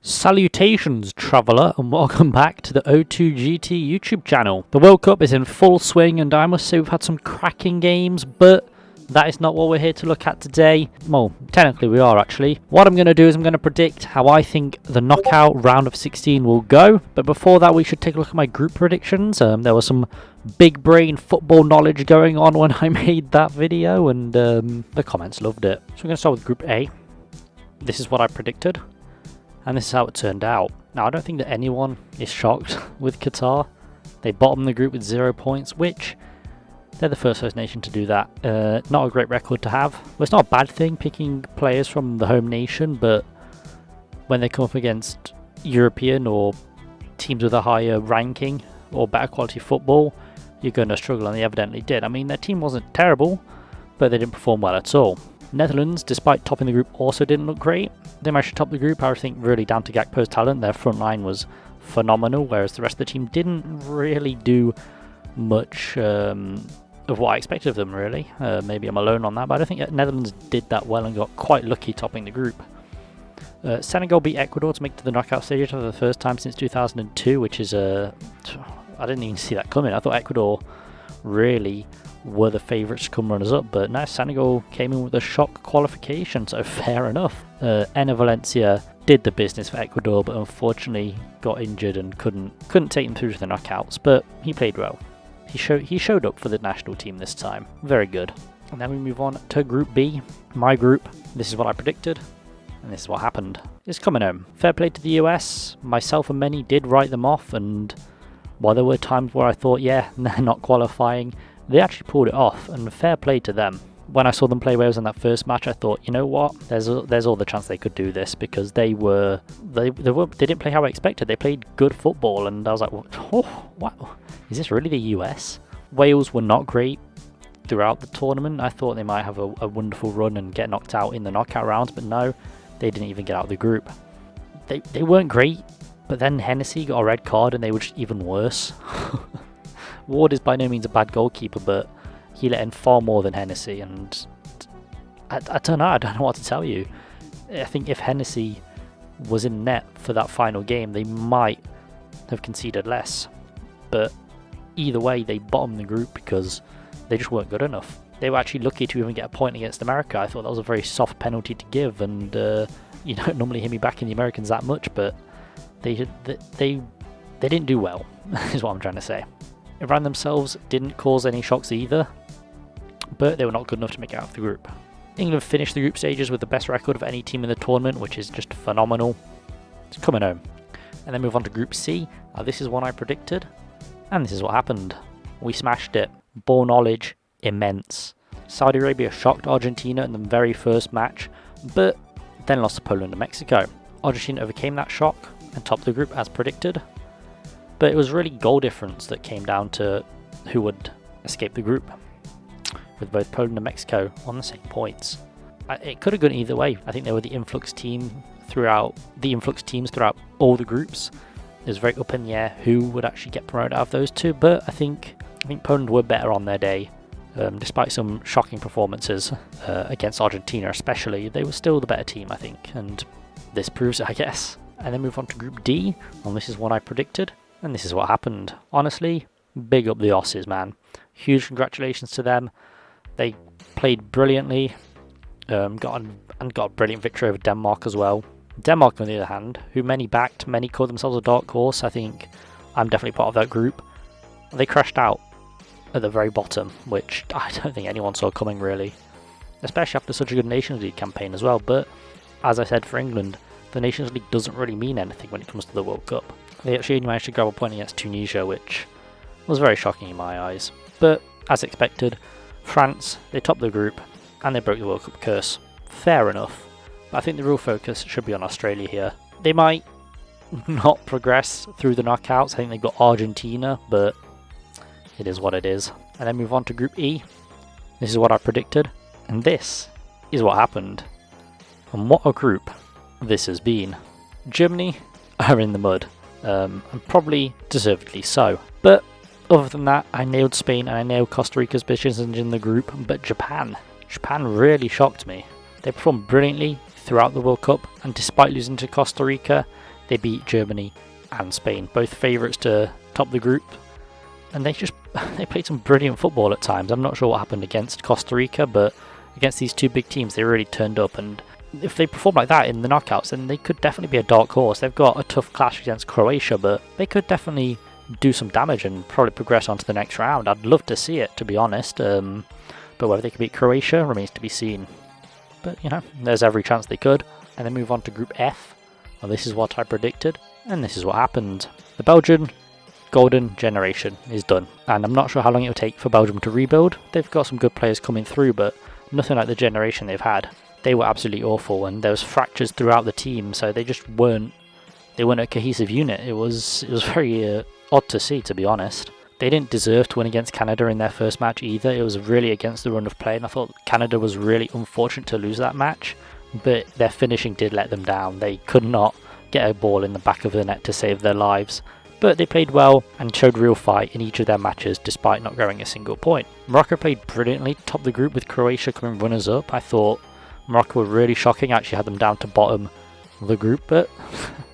Salutations, traveller, and welcome back to the O2GT YouTube channel. The World Cup is in full swing, and I must say we've had some cracking games, but that is not what we're here to look at today. Well, technically we are actually. What I'm going to do is I'm going to predict how I think the knockout round of 16 will go. But before that, we should take a look at my group predictions. There was some big brain football knowledge going on when I made that video, and the comments loved it. So we're going to start with Group A. This is what I predicted. And this is how it turned out. Now, I don't think that anyone is shocked with Qatar. They bottomed the group with 0 points, which they're the first host nation to do that. Not a great record to have. Well, it's not a bad thing picking players from the home nation, but when they come up against European or teams with a higher ranking or better quality football, you're going to struggle, and they evidently did. I mean, their team wasn't terrible, but they didn't perform well at all. Netherlands, despite topping the group, also didn't look great. They managed to top the group, I think, really down to Gakpo's talent. Their front line was phenomenal, whereas the rest of the team didn't really do much of what I expected of them, really. Maybe I'm alone on that, but I don't think Netherlands did that well and got quite lucky topping the group. Senegal beat Ecuador to make it to the knockout stage for the first time since 2002, which is I didn't even see that coming. I thought Ecuador really were the favourites to come runners-up, but now Senegal came in with a shock qualification, so fair enough. Enner Valencia did the business for Ecuador, but unfortunately got injured and couldn't take them through to the knockouts, but he played well. He showed up for the national team this time. Very good. And then we move on to Group B. My group, this is what I predicted, and this is what happened. It's coming home. Fair play to the US. Myself and many did write them off, and while there were times where I thought, yeah, they're not qualifying, they actually pulled it off, and fair play to them. When I saw them play Wales in that first match, I thought, you know what, there's all the chance they could do this, because they didn't play how I expected. They played good football, and I was like, oh wow, is this really the US? Wales were not great throughout the tournament. I thought they might have a wonderful run and get knocked out in the knockout rounds, but no, they didn't even get out of the group. They weren't great, but then Hennessy got a red card, and they were just even worse. Ward is by no means a bad goalkeeper, but he let in far more than Hennessy, and I don't know what to tell you. I think if Hennessy was in net for that final game, they might have conceded less. But either way, they bottomed the group because they just weren't good enough. They were actually lucky to even get a point against America. I thought that was a very soft penalty to give, and you don't normally hear me backing the Americans that much, but they didn't do well, is what I'm trying to say. Iran themselves didn't cause any shocks either, but they were not good enough to make it out of the group. England finished the group stages with the best record of any team in the tournament, which is just phenomenal. It's coming home. And then move on to Group C. Now, this is one I predicted, and this is what happened. We smashed it. Ball knowledge, immense. Saudi Arabia shocked Argentina in the very first match, but then lost to Poland and Mexico. Argentina overcame that shock and topped the group as predicted. But it was really goal difference that came down to who would escape the group, with both Poland and Mexico on the same points. It could have gone either way. I think they were the influx teams throughout all the groups. It was very up in the air who would actually get promoted out of those two, but I think Poland were better on their day. Despite some shocking performances against Argentina especially, they were still the better team, I think, and this proves it, I guess. And then move on to Group D, and this is what I predicted. And this is what happened. Honestly, big up the Aussies, man. Huge congratulations to them. They played brilliantly, got a brilliant victory over Denmark as well. Denmark, on the other hand, who many backed, many called themselves a dark horse. I think I'm definitely part of that group. They crashed out at the very bottom, which I don't think anyone saw coming, really. Especially after such a good Nations League campaign as well. But, as I said, for England, the Nations League doesn't really mean anything when it comes to the World Cup. They actually managed to grab a point against Tunisia, which was very shocking in my eyes. But, as expected, France, they topped the group, and they broke the World Cup curse. Fair enough. But I think the real focus should be on Australia here. They might not progress through the knockouts. I think they've got Argentina, but it is what it is. And then move on to Group E. This is what I predicted, and this is what happened. And what a group this has been. Germany are in the mud. And probably deservedly so. But other than that, I nailed Spain and I nailed Costa Rica's positions in the group. But Japan really shocked me. They performed brilliantly throughout the World Cup, and despite losing to Costa Rica, they beat Germany and Spain, both favourites to top the group. And they played some brilliant football at times. I'm not sure what happened against Costa Rica, but against these two big teams, they really turned up. And if they perform like that in the knockouts, then they could definitely be a dark horse. They've got a tough clash against Croatia, but they could definitely do some damage and probably progress on to the next round. I'd love to see it, to be honest. But whether they can beat Croatia remains to be seen. But, you know, there's every chance they could. And then move on to Group F. Well, this is what I predicted, and this is what happened. The Belgian golden generation is done, and I'm not sure how long it will take for Belgium to rebuild. They've got some good players coming through, but nothing like the generation they've had. They were absolutely awful, and there was fractures throughout the team, so they just weren't a cohesive unit. It was very odd to see, to be honest. They didn't deserve to win against Canada in their first match either. It was really against the run of play, and I thought Canada was really unfortunate to lose that match, but their finishing did let them down. They could not get a ball in the back of the net to save their lives. But they played well and showed real fight in each of their matches despite not growing a single point. Morocco played brilliantly, topped the group with Croatia coming runners up. I thought Morocco were really shocking, I actually had them down to bottom of the group, but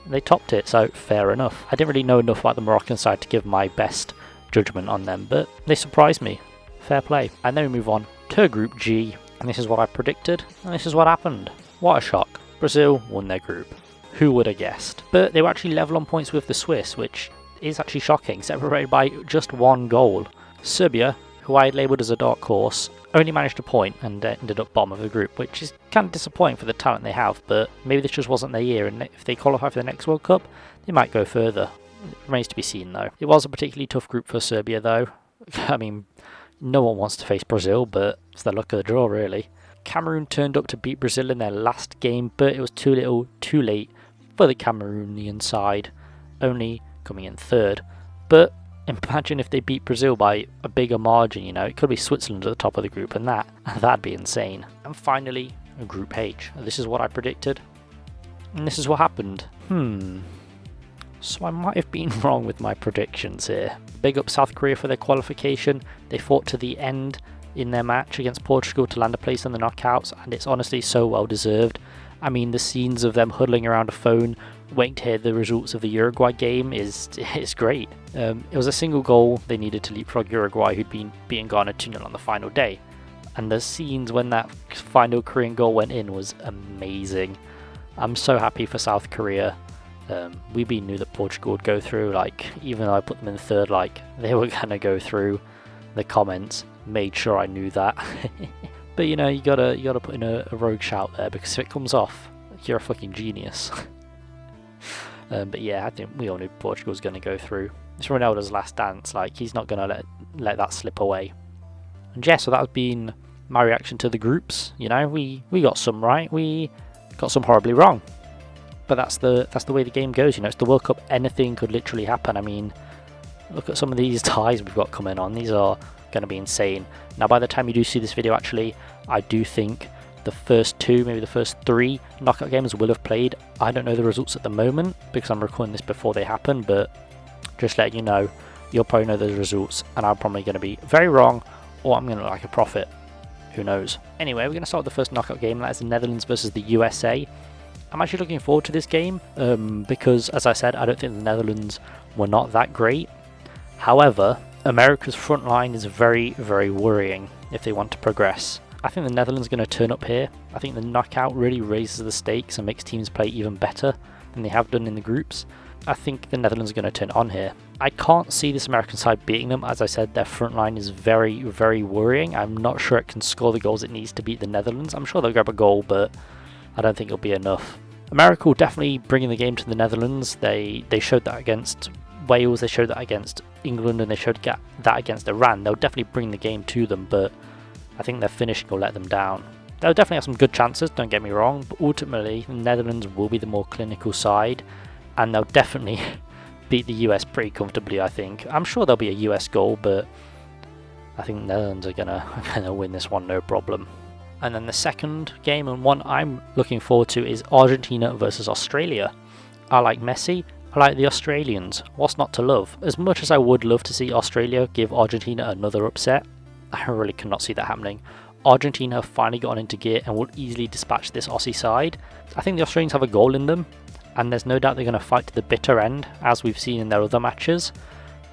they topped it, so fair enough. I didn't really know enough about the Moroccan side to give my best judgment on them, but they surprised me. Fair play. And then we move on to Group G, and this is what I predicted, and this is what happened. What a shock. Brazil won their group. Who would have guessed? But they were actually level on points with the Swiss, which is actually shocking, separated by just one goal. Serbia, who I had labelled as a dark horse, only managed a point and ended up bottom of the group, which is kind of disappointing for the talent they have, but maybe this just wasn't their year, and if they qualify for the next World Cup, they might go further. It remains to be seen though. It was a particularly tough group for Serbia though. I mean, no one wants to face Brazil, but it's the luck of the draw really. Cameroon turned up to beat Brazil in their last game, but it was too little, too late for the Cameroonian side, only coming in third. But imagine if they beat Brazil by a bigger margin, you know, it could be Switzerland at the top of the group, and that'd be insane. And finally, Group H. This is what I predicted, and this is what happened. So I might have been wrong with my predictions here. Big up South Korea for their qualification. They fought to the end in their match against Portugal to land a place in the knockouts, and it's honestly so well deserved. I mean, the scenes of them huddling around a phone waiting to hear the results of the Uruguay game is great. It was a single goal they needed to leapfrog Uruguay, who'd been beating Ghana 2-0 on the final day. And the scenes when that final Korean goal went in was amazing. I'm so happy for South Korea. We knew that Portugal would go through, like, even though I put them in third, like, they were going to go through. The comments made sure I knew that. But you know, you gotta put in a rogue shout there, because if it comes off, you're a fucking genius. But yeah, I think we all knew Portugal's going to go through. It's Ronaldo's last dance, like, he's not going to let that slip away. And yeah, so that has been my reaction to the groups. You know, we got some right, we got some horribly wrong. But that's the way the game goes, you know, it's the World Cup, anything could literally happen. I mean, look at some of these ties we've got coming on, these are going to be insane. Now by the time you do see this video, actually, I do think the first two, maybe the first three knockout games will have played. I don't know the results at the moment because I'm recording this before they happen, but just letting you know, you'll probably know those results, and I'm probably going to be very wrong, or I'm going to look like a prophet. Who knows? Anyway, we're going to start with the first knockout game. That is the Netherlands versus the USA. I'm actually looking forward to this game because, as I said, I don't think the Netherlands were not that great. However, America's front line is very, very worrying if they want to progress. I think the Netherlands are going to turn up here. I think the knockout really raises the stakes and makes teams play even better than they have done in the groups. I think the Netherlands are going to turn on here. I can't see this American side beating them. As I said, their front line is very, very worrying. I'm not sure it can score the goals it needs to beat the Netherlands. I'm sure they'll grab a goal, but I don't think it'll be enough. America will definitely bring in the game to the Netherlands. They showed that against Wales, they showed that against England, and they showed that against Iran. They'll definitely bring the game to them, but I think their finishing will let them down. They'll definitely have some good chances, don't get me wrong, but ultimately the Netherlands will be the more clinical side, and they'll definitely beat the US pretty comfortably, I think. I'm sure there'll be a US goal, but I think the Netherlands are gonna win this one, no problem. And then the second game, and one I'm looking forward to, is Argentina versus Australia. I like Messi, I like the Australians. What's not to love? As much as I would love to see Australia give Argentina another upset, I really cannot see that happening. Argentina have finally gotten into gear and will easily dispatch this Aussie side. I think the Australians have a goal in them, and there's no doubt they're going to fight to the bitter end, as we've seen in their other matches.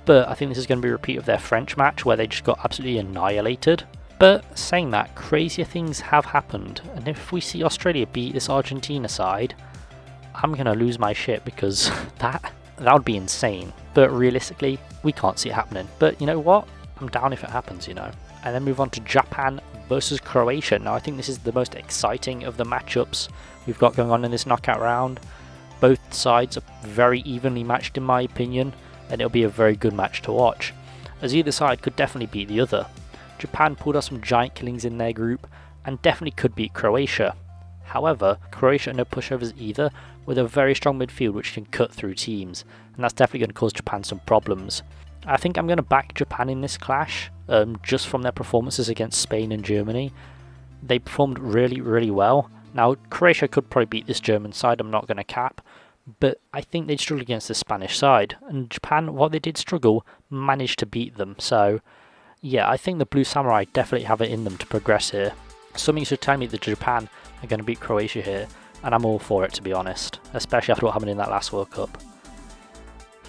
But I think this is going to be a repeat of their French match, where they just got absolutely annihilated. But saying that, crazier things have happened, and if we see Australia beat this Argentina side, I'm going to lose my shit, because that would be insane. But realistically, we can't see it happening. But you know what? I'm down if it happens, you know. And then move on to Japan versus Croatia. Now I think this is the most exciting of the matchups we've got going on in this knockout round. Both sides are very evenly matched in my opinion, and it'll be a very good match to watch, as either side could definitely beat the other. Japan pulled off some giant killings in their group and definitely could beat Croatia. However, Croatia are no pushovers either, with a very strong midfield which can cut through teams, and that's definitely going to cause Japan some problems. I think I'm going to back Japan in this clash, just from their performances against Spain and Germany. They performed really well. Now, Croatia could probably beat this German side, I'm not going to cap, but I think they'd struggle against the Spanish side, and Japan, while they did struggle, managed to beat them. So yeah, I think the Blue Samurai definitely have it in them to progress here. Something should tell me that Japan are going to beat Croatia here, and I'm all for it, to be honest, especially after what happened in that last World Cup.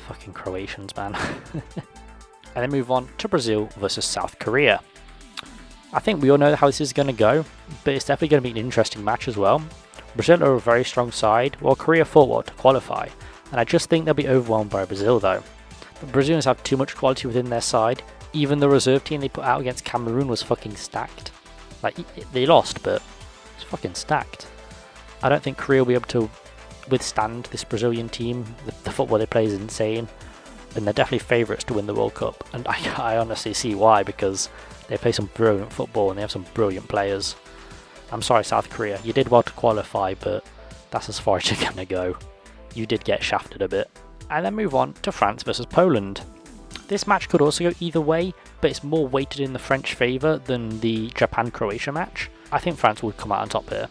Fucking Croatians, man. And then move on to Brazil versus South Korea. I think we all know how this is going to go, but it's definitely going to be an interesting match as well. Brazil are a very strong side, while Korea fought well to qualify, and I just think they'll be overwhelmed by Brazil though. The Brazilians have too much quality within their side. Even the reserve team they put out against Cameroon was fucking stacked. Like, they lost, but it's fucking stacked. I don't think Korea will be able to withstand this Brazilian team. The football they play is insane, and they're definitely favourites to win the World Cup, and I honestly see why, because they play some brilliant football and they have some brilliant players. I'm sorry, South Korea, you did well to qualify, but that's as far as you're gonna go. You did get shafted a bit. And then move on to France versus Poland. This match could also go either way, but it's more weighted in the French favour than the Japan-Croatia match. I think France would come out on top here.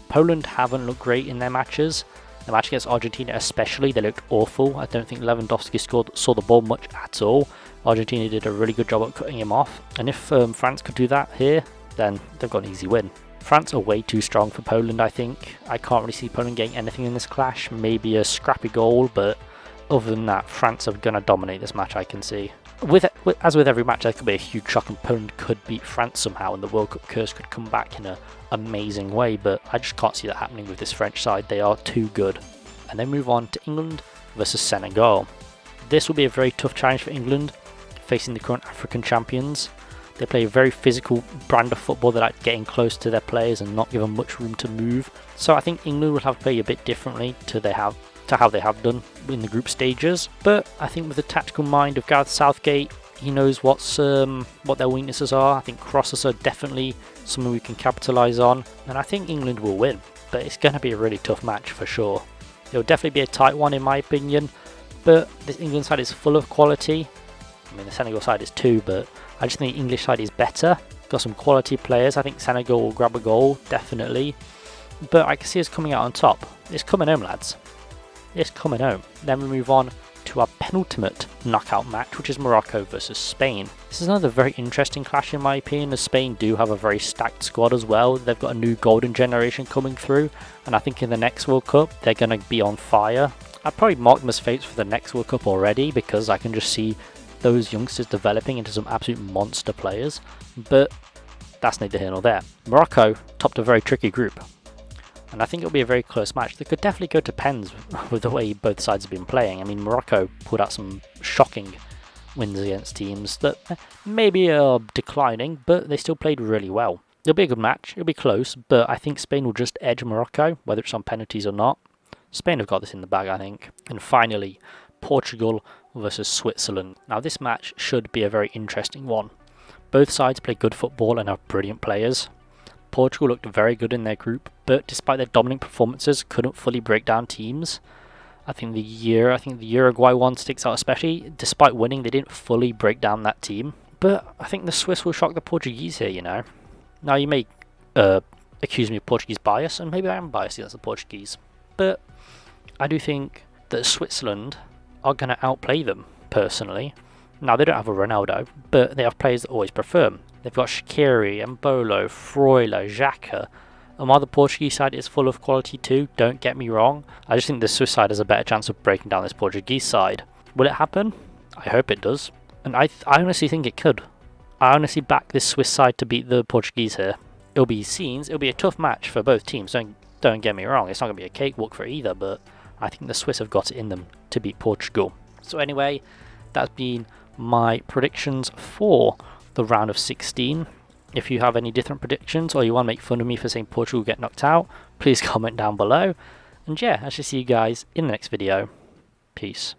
Poland haven't looked great in their matches. The match against Argentina especially, they looked awful. I don't think Lewandowski saw the ball much at all. Argentina did a really good job at cutting him off, and if France could do that here, then they've got an easy win. France are way too strong for Poland, I think. I can't really see Poland getting anything in this clash, maybe a scrappy goal, but other than that, France are going to dominate this match, I can see. As with every match, there could be a huge shock and Poland could beat France somehow, and the World Cup curse could come back in an amazing way, but I just can't see that happening with this French side. They are too good. And then move on to England versus Senegal. This will be a very tough challenge for England, facing the current African champions. They play a very physical brand of football that like getting close to their players and not give them much room to move. So I think England will have to play a bit differently to how they have done in the group stages. But I think with the tactical mind of Gareth Southgate, he knows what their weaknesses are. I think crosses are definitely something we can capitalise on, and I think England will win. But it's going to be a really tough match for sure. It'll definitely be a tight one in my opinion, but this England side is full of quality. I mean, the Senegal side is too, but I just think the English side is better. Got some quality players. I think Senegal will grab a goal, definitely. But I can see us coming out on top. It's coming home, lads. It's coming home. Then we move on to our penultimate knockout match, which is Morocco versus Spain. This is another very interesting clash in my opinion, as Spain do have a very stacked squad as well. They've got a new golden generation coming through, and I think in the next World Cup, they're going to be on fire. I'd probably mark them as favourites for the next World Cup already, because I can just see those youngsters developing into some absolute monster players, but that's neither here nor there. Morocco topped a very tricky group, and I think it'll be a very close match. They could definitely go to pens with the way both sides have been playing. I mean, Morocco pulled out some shocking wins against teams that maybe are declining, but they still played really well. It'll be a good match, it'll be close, but I think Spain will just edge Morocco, whether it's on penalties or not. Spain have got this in the bag, I think. And finally, Portugal versus Switzerland. Now this match should be a very interesting one. Both sides play good football and have brilliant players. Portugal looked very good in their group, but despite their dominant performances, couldn't fully break down teams. I think the Uruguay one sticks out especially. Despite winning, they didn't fully break down that team. But I think the Swiss will shock the Portuguese here, you know. Now you may accuse me of Portuguese bias, and maybe I am biased against the Portuguese, but I do think that Switzerland are going to outplay them, personally. Now, they don't have a Ronaldo, but they have players that always perform. They've got Shaqiri, Mbolo, Freuler, Xhaka, While the Portuguese side is full of quality too, don't get me wrong, I just think the Swiss side has a better chance of breaking down this Portuguese side. Will it happen? I hope it does. And I honestly think it could. I honestly back this Swiss side to beat the Portuguese here. It'll be scenes, it'll be a tough match for both teams, don't get me wrong, it's not going to be a cakewalk for either, but I think the Swiss have got it in them to beat Portugal. So anyway, that's been my predictions for the round of 16. If you have any different predictions or you want to make fun of me for saying Portugal get knocked out, please comment down below. And yeah, I shall see you guys in the next video. Peace.